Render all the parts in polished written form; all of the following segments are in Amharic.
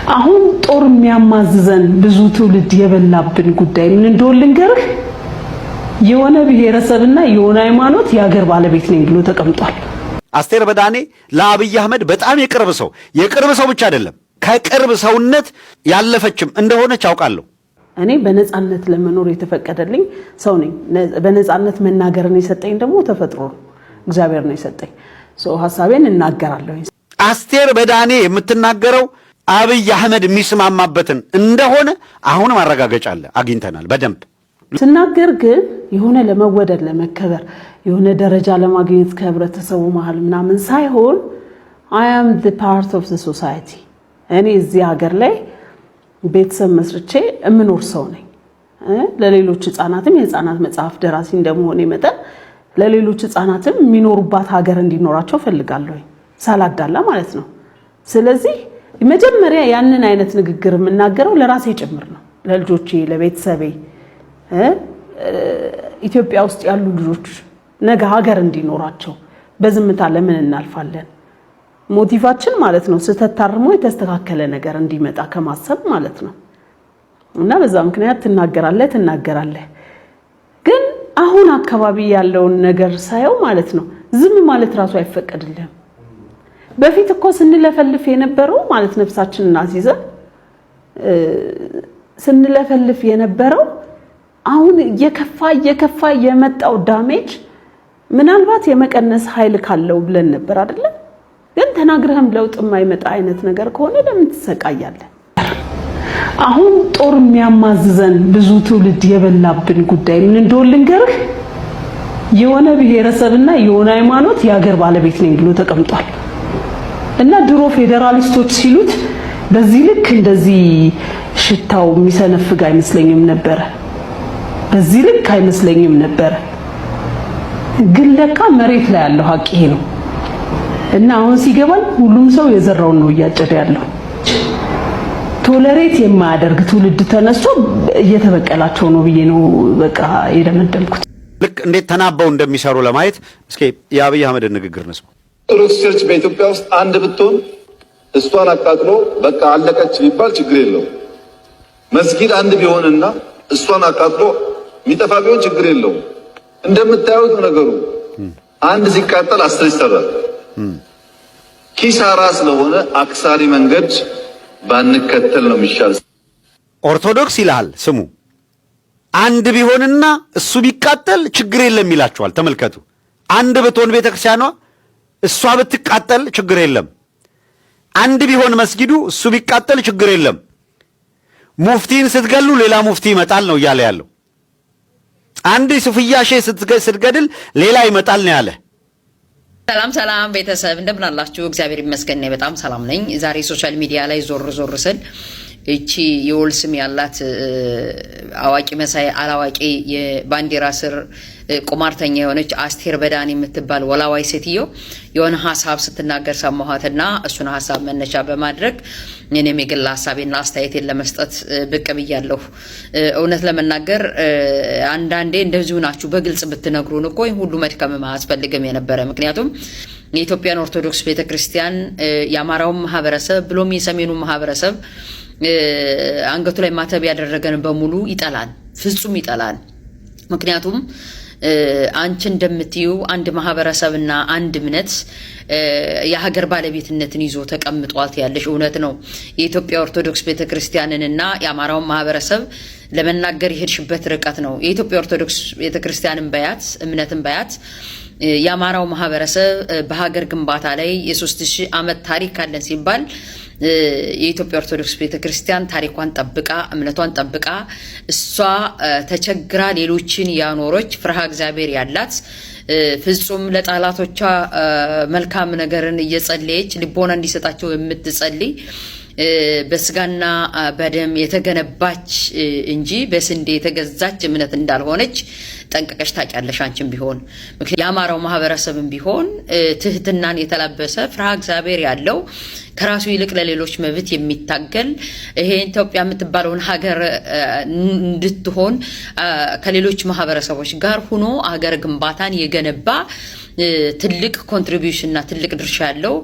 አሁን ጦር የሚያማዝዘን ብዙ ትውልድ የበላብን ጉዳይ ምን እንደሆነ ልንገርህ። የሆነ ብሔረሰብና የሆነ ሃይማኖት የሀገር ባለቤት ነኝ ብሎ ተቀምጧል። አስቴር በዳኔ ለአብይ አህመድ በጣም የቅርብ ሰው ብቻ አይደለም ከቅርብ ሰውነት ያለፈችም እንደሆነች አውቃለሁ። እኔ በነጻነት ለመኖር የተፈቀደልኝ ሰው ነኝ። በነጻነት መናገርን የሰጠኝ ደግሞ ተፈጥሮ ነው፣ እግዚአብሔር ነው የሰጠኝ። ሐሳቤን እናገራለሁ። አስቴር በዳኔ የምትናገረው አብይ አህመድ የሚስማማበትን እንደሆነ አሁን ማረጋገጫ አግኝተናል በደንብ። ስናገር ግን የሆነ ለመወደድ ለመከበር የሆነ ደረጃ ለማግኘት ከህብረተሰቡ መሃል ምናምን ሳይሆን I am the part of the society። እኔ እዚህ ሀገር ላይ ቤተሰብ መስርቼ እምኖር ሰው ነኝ። ለሌሎች ህፃናትም የህፃናት መጽሐፍ ደራሲ እንደመሆኔ መጠን ለሌሎች ህፃናትም የሚኖሩባት ሀገር እንዲኖራቸው ፈልጋለሁ፣ ሳላዳላ ማለት ነው። ስለዚህ መጀመሪያ ያንን አይነት ንግግር የምናገረው ለራሴ ጭምር ነው፣ ለልጆቼ፣ ለቤተሰቤ። ኢትዮጵያ ውስጥ ያሉ ልጆች ነገ ሀገር እንዲኖራቸው በዝምታ ለምን እናልፋለን? ሞቲቫችን ማለት ነው ስህተት ታርሞ የተስተካከለ ነገር እንዲመጣ ከማሰብ ማለት ነው። እና በዛ ምክንያት ትናገራለህ። ግን አሁን አካባቢ ያለውን ነገር ሳየው ማለት ነው ዝም ማለት ራሱ አይፈቀድልህም። በፊት እኮ ስንለፈልፍ የነበረው ማለት ነፍሳችንን አሲዘን ስንለፈልፍ የነበረው አሁን እየከፋ የመጣው ዳሜጅ ምናልባት የመቀነስ ኃይል ካለው ብለን ነበር አይደል? ግን ተናግረህም ለውጥ የማይመጣ አይነት ነገር ከሆነ ለምን ትሰቃያለህ? አሁን ጦር የሚያማዝዘን ብዙ ትውልድ የበላብን ጉዳይ ምን እንደሆነ ልንገርህ። የሆነ ብሔረሰብና የሆነ ሃይማኖት የሀገር ባለቤት ነኝ ብሎ ተቀምጧል። እና ድሮ ፌደራሊስቶች ሲሉት በዚህ ልክ እንደዚህ ሽታው የሚሰነፍግ አይመስለኝም ነበር። በዚህ ልክ አይመስለኝም ነበር። ግን ለካ መሬት ላይ ያለው ሀቅ ይሄ ነው። እና አሁን ሲገባል ሁሉም ሰው የዘራውን ነው እያጨደ ያለው። ቶለሬት የማያደርግ ትውልድ ተነስቶ እየተበቀላቸው ነው ብዬ ነው በቃ የደመደምኩት። ልክ እንዴት ተናበው እንደሚሰሩ ለማየት እስኪ የአብይ አህመድን ንግግር እንስማ። ኦርቶዶክስ ቸርች በኢትዮጵያ ውስጥ አንድ ብትሆን እሷን አቃጥሎ በቃ አለቀች ቢባል ችግር የለውም። መስጊድ አንድ ቢሆንና እሷን አቃጥሎ የሚጠፋ ቢሆን ችግር የለውም። እንደምታዩት ነገሩ አንድ ሲቃጠል 10 ይሰራል። ኪሳራ ስለሆነ አክሳሪ መንገድ ባንከተል ነው የሚሻል። ኦርቶዶክስ ይላል ስሙ አንድ ቢሆንና እሱ ቢቃጠል ችግር የለም ይላችኋል። ተመልከቱ። አንድ ብትሆን ቤተክርስቲያኗ እሷ ብትቃጠል ችግር የለም። አንድ ቢሆን መስጊዱ እሱ ቢቃጠል ችግር የለም። ሙፍቲን ስትገሉ ሌላ ሙፍቲ ይመጣል ነው እያለ ያለው። አንድ ሱፍያ ሼህ ስትገድል ሌላ ይመጣል ነው ያለ። ሰላም ቤተሰብ እንደምን አላችሁ? እግዚአብሔር ይመስገን እኔ በጣም ሰላም ነኝ። ዛሬ ሶሻል ሚዲያ ላይ ዞር ስል እቺ የወል ስም ያላት አዋቂ መሳይ አላዋቂ የባንዲራ ስር ቁማርተኛ የሆነች አስቴር በዳኔ የምትባል ወላዋይ ሴትዮ የሆነ ሐሳብ ስትናገር ሰማኋትና እሱን ሐሳብ መነሻ በማድረግ እኔም የግል ሐሳቤና አስተያየቴን ለመስጠት ብቅ ብያለሁ። እውነት ለመናገር አንዳንዴ እንደዚሁ ናችሁ በግልጽ ብትነግሩን እኮ ሁሉ መድከም ማያስፈልግም የነበረ። ምክንያቱም የኢትዮጵያን ኦርቶዶክስ ቤተክርስቲያን የአማራው ማህበረሰብ ብሎም የሰሜኑ ማህበረሰብ አንገቱ ላይ ማተብ ያደረገን በሙሉ ይጠላል፣ ፍጹም ይጠላል። ምክንያቱም አንቺ እንደምትዩ አንድ ማህበረሰብና አንድ እምነት የሀገር ባለቤትነትን ይዞ ተቀምጧል ያለሽ እውነት ነው። የኢትዮጵያ ኦርቶዶክስ ቤተክርስቲያንንና የአማራው ማህበረሰብ ለመናገር ይሄድሽበት ርቀት ነው። የኢትዮጵያ ኦርቶዶክስ ቤተክርስቲያንን በያት እምነትን በያት የአማራው ማህበረሰብ በሀገር ግንባታ ላይ የ3000 ዓመት ታሪክ አለን ሲባል የኢትዮጵያ ኦርቶዶክስ ቤተክርስቲያን ታሪኳን ጠብቃ እምነቷን ጠብቃ እሷ ተቸግራ ሌሎችን ያኖረች ፍርሃ እግዚአብሔር ያላት ፍጹም ለጣላቶቿ መልካም ነገርን እየጸለየች ልቦና እንዲሰጣቸው የምትጸልይ በስጋና በደም የተገነባች እንጂ በስንዴ የተገዛች እምነት እንዳልሆነች ጠንቀቀሽ ታውቂያለሽ። አንቺም ቢሆን ምክንያቱም የአማራው ማህበረሰብም ቢሆን ትህትናን የተላበሰ ፍርሃ እግዚአብሔር ያለው ከራሱ ይልቅ ለሌሎች መብት የሚታገል ይሄ ኢትዮጵያ የምትባለውን ሀገር እንድትሆን ከሌሎች ማህበረሰቦች ጋር ሆኖ ሀገር ግንባታን የገነባ ትልቅ ኮንትሪቢዩሽን እና ትልቅ ድርሻ ያለው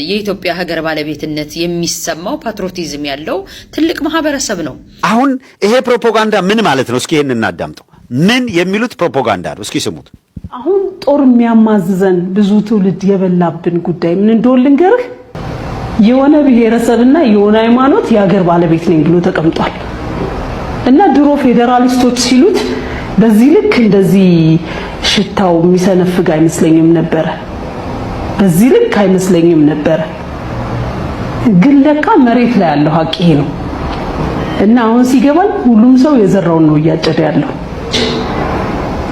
የኢትዮጵያ ሀገር ባለቤትነት የሚሰማው ፓትሪዮቲዝም ያለው ትልቅ ማህበረሰብ ነው። አሁን ይሄ ፕሮፓጋንዳ ምን ማለት ነው? እስኪ ይሄን እናዳምጠው። ምን የሚሉት ፕሮፓጋንዳ ነው? እስኪ ስሙት። አሁን ጦር የሚያማዝዘን ብዙ ትውልድ የበላብን ጉዳይ ምን እንደሆነ ልንገርህ። የሆነ ብሔረሰብና የሆነ ሃይማኖት የሀገር ባለቤት ነኝ ብሎ ተቀምጧል እና ድሮ ፌዴራሊስቶች ሲሉት በዚህ ልክ እንደዚህ ሽታው የሚሰነፍግ አይመስለኝም ነበር። በዚህ ልክ አይመስለኝም ነበር። ግን ለካ መሬት ላይ ያለው ሀቅ ይሄ ነው እና አሁን ሲገባኝ ሁሉም ሰው የዘራውን ነው እያጨደ ያለው።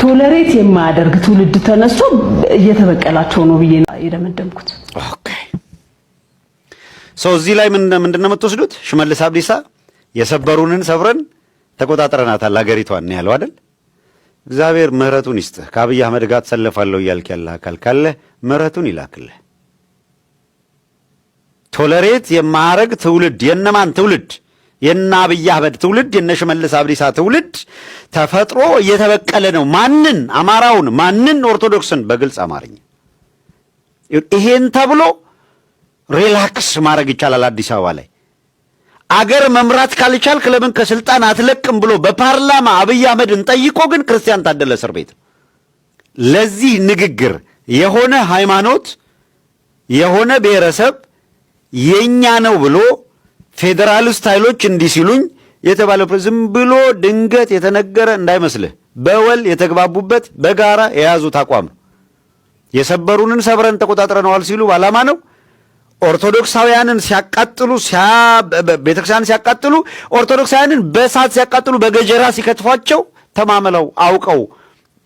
ቶለሬት የማያደርግ ትውልድ ተነስቶ እየተበቀላቸው ነው ብዬ ነው የደመደምኩት። ኦኬ ሰው እዚህ ላይ ምንድነው የምትወስዱት? ሽመልስ አብዲሳ የሰበሩንን ሰብረን ተቆጣጥረናታል ሀገሪቷን ነው ያለው አይደል? እግዚአብሔር ምህረቱን ይስጥህ። ከአብይ አህመድ ጋር ተሰለፋለሁ እያልክ ያለ አካል ካለ ምህረቱን ይላክልህ። ቶለሬት የማያረግ ትውልድ የነማን ትውልድ? የነ አብይ አህመድ ትውልድ፣ የነ ሽመልስ አብዲሳ ትውልድ ተፈጥሮ እየተበቀለ ነው። ማንን? አማራውን። ማንን? ኦርቶዶክስን። በግልጽ አማርኛ ይሄን ተብሎ ሪላክስ ማድረግ ይቻላል። አዲስ አበባ ላይ አገር መምራት ካልቻልክ ለምን ከስልጣን አትለቅም ብሎ በፓርላማ አብይ አህመድን ጠይቆ ግን ክርስቲያን ታደለ እስር ቤት። ለዚህ ንግግር የሆነ ሃይማኖት የሆነ ብሔረሰብ የኛ ነው ብሎ ፌዴራሊስት ኃይሎች እንዲህ ሲሉኝ የተባለው ዝም ብሎ ድንገት የተነገረ እንዳይመስልህ። በወል የተግባቡበት በጋራ የያዙት አቋም ነው። የሰበሩንን ሰብረን ተቆጣጥረነዋል ሲሉ ባላማ ነው። ኦርቶዶክሳውያንን ሲያቃጥሉ ቤተክርስቲያን ሲያቃጥሉ ኦርቶዶክሳውያንን በእሳት ሲያቃጥሉ በገጀራ ሲከትፏቸው ተማምለው አውቀው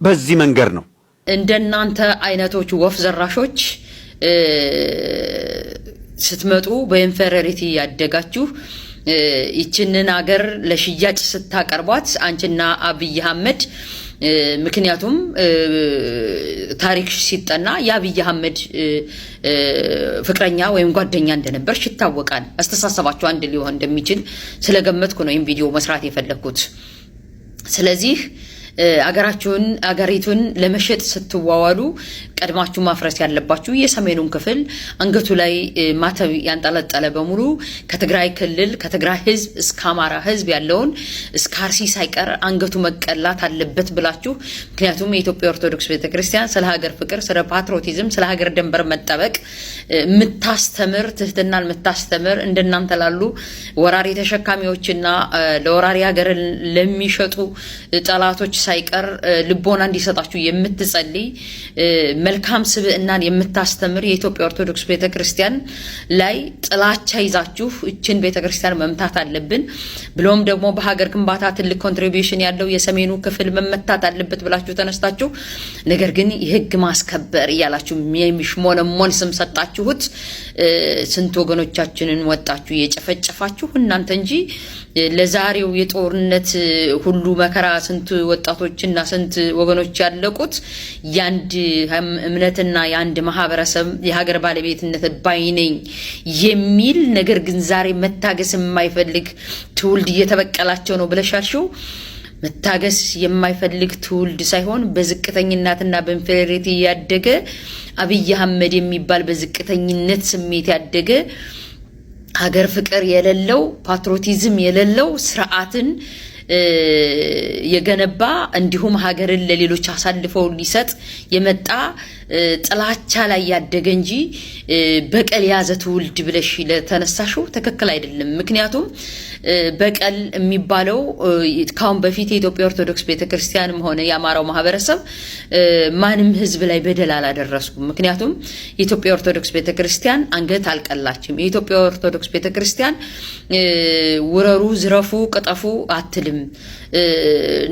በዚህ መንገድ ነው። እንደናንተ አይነቶቹ ወፍ ዘራሾች ስትመጡ በኢንፌሪዮሪቲ ያደጋችሁ ይችንን ሀገር ለሽያጭ ስታቀርቧት አንቺና አብይ አህመድ ምክንያቱም ታሪክ ሲጠና የአብይ አህመድ ፍቅረኛ ወይም ጓደኛ እንደነበርሽ ይታወቃል። አስተሳሰባችሁ አንድ ሊሆን እንደሚችል ስለገመትኩ ነው ይህን ቪዲዮ መስራት የፈለግኩት። ስለዚህ አገሪቱን ለመሸጥ ስትዋዋሉ ቀድማችሁ ማፍረስ ያለባችሁ የሰሜኑን ክፍል አንገቱ ላይ ማተብ ያንጠለጠለ በሙሉ ከትግራይ ክልል ከትግራይ ህዝብ እስከ አማራ ህዝብ ያለውን እስከ አርሲ ሳይቀር አንገቱ መቀላት አለበት ብላችሁ። ምክንያቱም የኢትዮጵያ ኦርቶዶክስ ቤተክርስቲያን ስለ ሀገር ፍቅር፣ ስለ ፓትሪዮቲዝም፣ ስለ ሀገር ድንበር መጠበቅ የምታስተምር ትህትናን የምታስተምር እንደናንተ ላሉ ወራሪ ተሸካሚዎችና ለወራሪ ሀገርን ለሚሸጡ ጠላቶች ሳይቀር ልቦና እንዲሰጣችሁ የምትጸልይ መልካም ስብዕናን የምታስተምር የኢትዮጵያ ኦርቶዶክስ ቤተክርስቲያን ላይ ጥላቻ ይዛችሁ እችን ቤተክርስቲያን መምታት አለብን ብሎም ደግሞ በሀገር ግንባታ ትልቅ ኮንትሪቢዩሽን ያለው የሰሜኑ ክፍል መመታት አለበት ብላችሁ ተነስታችሁ፣ ነገር ግን የህግ ማስከበር እያላችሁ የሚሽሞነሞን ስም ሰጣችሁት። ስንት ወገኖቻችንን ወጣችሁ የጨፈጨፋችሁ እናንተ እንጂ ለዛሬው የጦርነት ሁሉ መከራ ስንት ወጣቶችና ስንት ወገኖች ያለቁት ያንድ እምነትና ያንድ ማህበረሰብ የሀገር ባለቤትነት ባይነኝ የሚል ነገር ግን ዛሬ መታገስ የማይፈልግ ትውልድ እየተበቀላቸው ነው ብለሻልሽው። መታገስ የማይፈልግ ትውልድ ሳይሆን በዝቅተኝነትና በኢንፌሪዮሪቲ ያደገ አብይ አህመድ የሚባል በዝቅተኝነት ስሜት ያደገ ሀገር ፍቅር የሌለው ፓትሪዮቲዝም የሌለው ስርዓትን የገነባ እንዲሁም ሀገርን ለሌሎች አሳልፈው ሊሰጥ የመጣ ጥላቻ ላይ ያደገ እንጂ በቀል ያዘ ትውልድ ብለሽ ለተነሳሽው ትክክል አይደለም። ምክንያቱም በቀል የሚባለው ካሁን በፊት የኢትዮጵያ ኦርቶዶክስ ቤተክርስቲያንም ሆነ የአማራው ማህበረሰብ ማንም ህዝብ ላይ በደል አላደረሱም። ምክንያቱም የኢትዮጵያ ኦርቶዶክስ ቤተክርስቲያን አንገት አልቀላችም። የኢትዮጵያ ኦርቶዶክስ ቤተክርስቲያን ውረሩ፣ ዝረፉ፣ ቅጠፉ አትልም።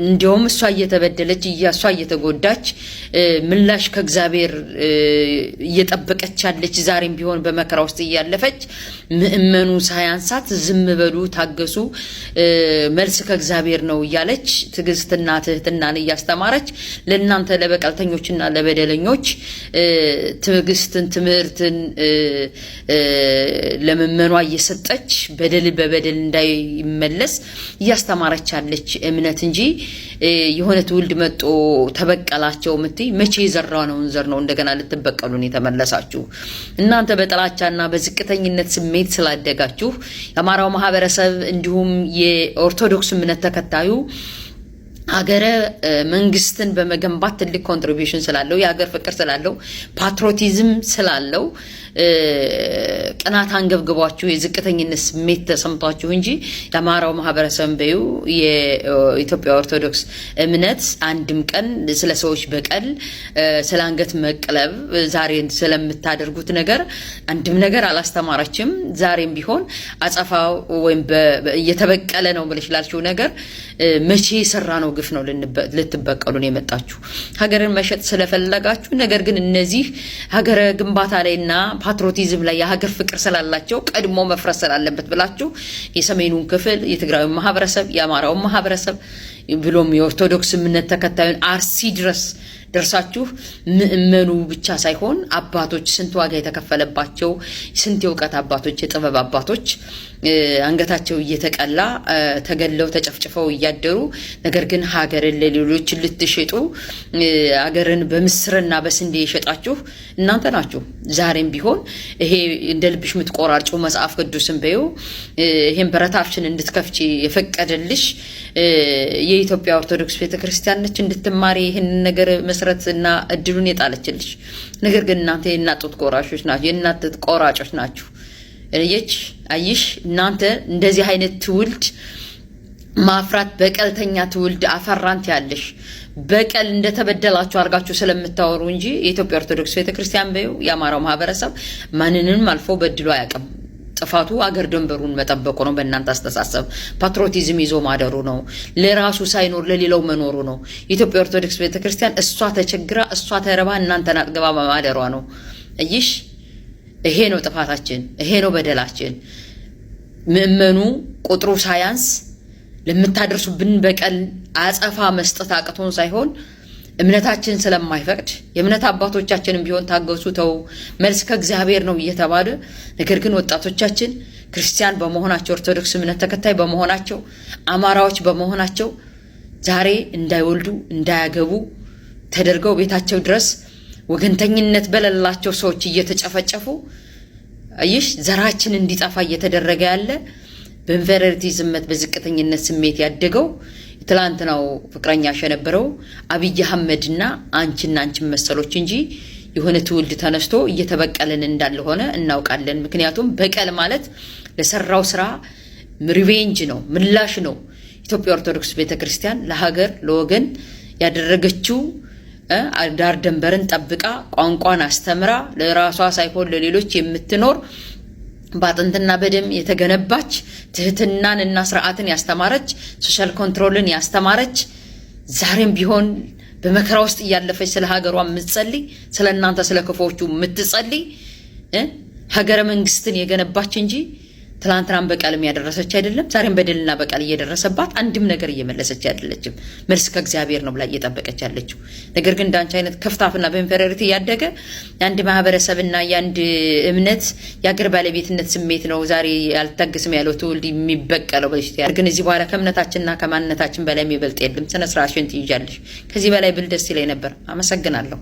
እንዲያውም እሷ እየተበደለች እሷ እየተጎዳች ምላሽ ከእግዚአብሔር እየጠበቀች ያለች ዛሬም ቢሆን በመከራ ውስጥ እያለፈች ምእመኑ ሳያንሳት ዝም በሉ ታገሱ መልስ ከእግዚአብሔር ነው እያለች ትዕግስትና ትህትናን እያስተማረች ለእናንተ ለበቀልተኞችና ለበደለኞች ትዕግስትን ትምህርትን ለምእመኗ እየሰጠች በደል በበደል እንዳይመለስ እያስተማረች ያለች እምነት እንጂ የሆነ ትውልድ መጦ ተበቀላቸው ምትይ መቼ የዘራነውን ዘር ነው እንደገና ልትበቀሉን የተመለሳችሁ? እናንተ በጥላቻና በዝቅተኝነት ስሜት ስላደጋችሁ የአማራው ማህበረሰብ እንዲሁም የኦርቶዶክስ እምነት ተከታዩ ሀገረ መንግስትን በመገንባት ትልቅ ኮንትሪቢዩሽን ስላለው የሀገር ፍቅር ስላለው ፓትሪዮቲዝም ስላለው ቅናት አንገብግቧችሁ የዝቅተኝነት ስሜት ተሰምቷችሁ እንጂ የአማራው ማህበረሰብ በዩ የኢትዮጵያ ኦርቶዶክስ እምነት አንድም ቀን ስለ ሰዎች በቀል ስለ አንገት መቅለብ ዛሬ ስለምታደርጉት ነገር አንድም ነገር አላስተማረችም። ዛሬም ቢሆን አጸፋው ወይም እየተበቀለ ነው ብለሽ ላልሽው ነገር መቼ የሰራ ነው ግፍ ነው ልትበቀሉን የመጣችሁ? ሀገርን መሸጥ ስለፈለጋችሁ፣ ነገር ግን እነዚህ ሀገረ ግንባታ ላይና ፓትሪዮቲዝም ላይ የሀገር ፍቅር ስላላቸው ቀድሞ መፍረስ ስላለበት ብላችሁ የሰሜኑን ክፍል የትግራዩን ማህበረሰብ የአማራውን ማህበረሰብ ብሎም የኦርቶዶክስ እምነት ተከታዩን አርሲ ድረስ ደርሳችሁ ምእመኑ ብቻ ሳይሆን አባቶች ስንት ዋጋ የተከፈለባቸው ስንት የእውቀት አባቶች የጥበብ አባቶች አንገታቸው እየተቀላ ተገለው ተጨፍጭፈው እያደሩ ነገር ግን ሀገርን ለሌሎች ልትሸጡ ሀገርን በምስርና በስንዴ የሸጣችሁ እናንተ ናችሁ። ዛሬም ቢሆን ይሄ እንደ ልብሽ ምትቆራርጩ መጽሐፍ ቅዱስን በዩ ይሄን በረታፍሽን እንድትከፍቺ የፈቀደልሽ የኢትዮጵያ ኦርቶዶክስ ቤተክርስቲያን ነች እንድትማሪ ይሄን ነገር መሰረትና እድሉን የጣለችልሽ። ነገር ግን እናንተ የናጡት ቆራጮች ናችሁ፣ የናጡት ቆራጮች ናችሁ። አይሽ እናንተ እንደዚህ አይነት ትውልድ ማፍራት በቀልተኛ ትውልድ አፈራንት ያለሽ በቀል እንደተበደላችሁ አርጋችሁ ስለምታወሩ እንጂ የኢትዮጵያ ኦርቶዶክስ ቤተክርስቲያን በዩ የአማራው ማህበረሰብ ማንንም አልፎ በድሎ አያውቅም። ጥፋቱ አገር ድንበሩን መጠበቁ ነው። በእናንተ አስተሳሰብ ፓትሪዮቲዝም ይዞ ማደሩ ነው። ለራሱ ሳይኖር ለሌላው መኖሩ ነው። የኢትዮጵያ ኦርቶዶክስ ቤተክርስቲያን እሷ ተቸግራ እሷ ተረባ እናንተን አጥግባ ማደሯ ነው። አይሽ ይሄ ነው ጥፋታችን፣ ይሄ ነው በደላችን። ምእመኑ ቁጥሩ ሳያንስ ለምታደርሱብን በቀል አጸፋ መስጠት አቅቶን ሳይሆን እምነታችን ስለማይፈቅድ የእምነት አባቶቻችንም ቢሆን ታገሱ ተው መልስ ከእግዚአብሔር ነው እየተባለ ነገር ግን ወጣቶቻችን ክርስቲያን በመሆናቸው ኦርቶዶክስ እምነት ተከታይ በመሆናቸው አማራዎች በመሆናቸው ዛሬ እንዳይወልዱ እንዳያገቡ ተደርገው ቤታቸው ድረስ ወገንተኝነት በሌላቸው ሰዎች እየተጨፈጨፉ አይሽ ዘራችን እንዲጠፋ እየተደረገ ያለ በኢንፌሪቲዝም በዝቅተኝነት ስሜት ያደገው ትላንትናው ፍቅረኛሽ የነበረው አብይ አህመድና አንቺና አንቺን መሰሎች እንጂ የሆነ ትውልድ ተነስቶ እየተበቀለን እንዳልሆነ እናውቃለን። ምክንያቱም በቀል ማለት ለሰራው ስራ ሪቬንጅ ነው፣ ምላሽ ነው። ኢትዮጵያ ኦርቶዶክስ ቤተክርስቲያን ለሀገር ለወገን ያደረገችው ዳር ደንበርን ጠብቃ ቋንቋን አስተምራ ለራሷ ሳይሆን ለሌሎች የምትኖር ባጥንትና በደም የተገነባች ትህትናን እና ስርዓትን ያስተማረች ሶሻል ኮንትሮልን ያስተማረች ዛሬም ቢሆን በመከራ ውስጥ እያለፈች ስለ ሀገሯ የምትጸልይ ስለ እናንተ ስለ ክፎቹ የምትጸልይ ሀገረ መንግስትን የገነባች እንጂ ትላንትናም በቀልም ያደረሰች አይደለም። ዛሬም በደልና በቀል እየደረሰባት አንድም ነገር እየመለሰች አይደለችም። መልስ ከእግዚአብሔር ነው ብላ እየጠበቀች ያለችው። ነገር ግን እንዳንቺ አይነት ክፍታፍና በኢንፌሪዮሪቲ ያደገ የአንድ ማህበረሰብና የአንድ እምነት የአገር ባለቤትነት ስሜት ነው ዛሬ ያልታገስም ያለው ትውልድ የሚበቀለው በሽታ። ግን እዚህ በኋላ ከእምነታችንና ከማንነታችን በላይ የሚበልጥ የለም። ስነ ስርዓትሽን ትይዣለሽ። ከዚህ በላይ ብል ደስ ይለኝ ነበር። አመሰግናለሁ።